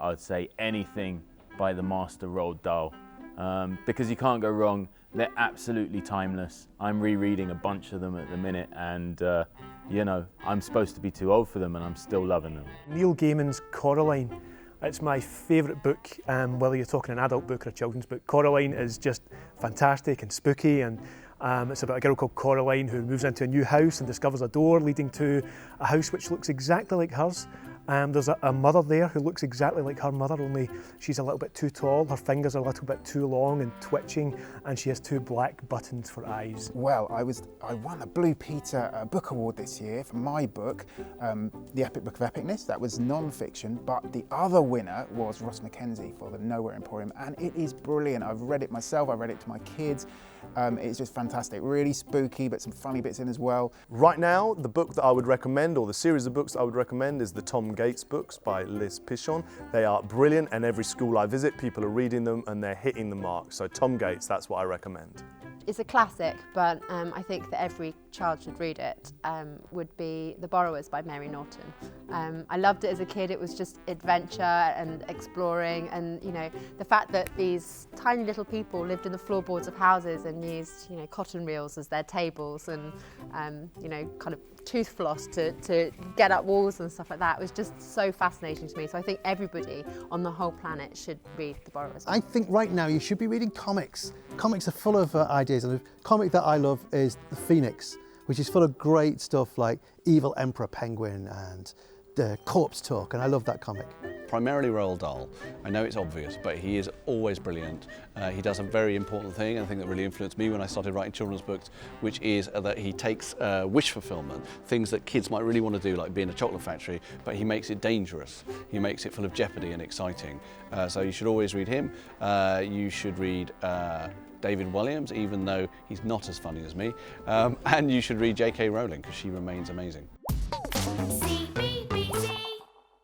I would say anything by the master Roald Dahl, because you can't go wrong. They're absolutely timeless. I'm rereading a bunch of them at the minute, and you know, I'm supposed to be too old for them and I'm still loving them. Neil Gaiman's Coraline, it's my favourite book, whether you're talking an adult book or a children's book. Coraline is just fantastic and spooky, and it's about a girl called Coraline who moves into a new house and discovers a door leading to a house which looks exactly like hers. There's a mother there who looks exactly like her mother, only she's a little bit too tall, her fingers are a little bit too long and twitching, and she has 2 black buttons for eyes. Well, I won the Blue Peter Book Award this year for my book, The Epic Book of Epicness. That was non-fiction, but the other winner was Ross Mackenzie for The Nowhere Emporium, and it is brilliant. I've read it myself, I read it to my kids. It's just fantastic, really spooky, but some funny bits in as well. Right now, the book that I would recommend, or the series of books that I would recommend, is the Tom Gates books by Liz Pichon. They are brilliant, and every school I visit, people are reading them and they're hitting the mark. So Tom Gates, that's what I recommend. It's a classic, but I think that every child should read it, would be The Borrowers by Mary Norton. I loved it as a kid. It was just adventure and exploring, and you know, the fact that these tiny little people lived in the floorboards of houses and used, you know, cotton reels as their tables, and you know, kind of tooth floss to get up walls and stuff like that was just so fascinating to me. So I think everybody on the whole planet should read The Borrowers. I think right now you should be reading comics. Comics are full of ideas, and a comic that I love is The Phoenix, which is full of great stuff like Evil Emperor Penguin and Corpse Talk, and I love that comic. Primarily Roald Dahl. I know it's obvious, but he is always brilliant. He does a very important thing, and a thing that really influenced me when I started writing children's books, which is that he takes wish fulfillment, things that kids might really want to do, like be in a chocolate factory, but he makes it dangerous. He makes it full of jeopardy and exciting. So you should always read him. You should read David Walliams, even though he's not as funny as me. And you should read J.K. Rowling, because she remains amazing.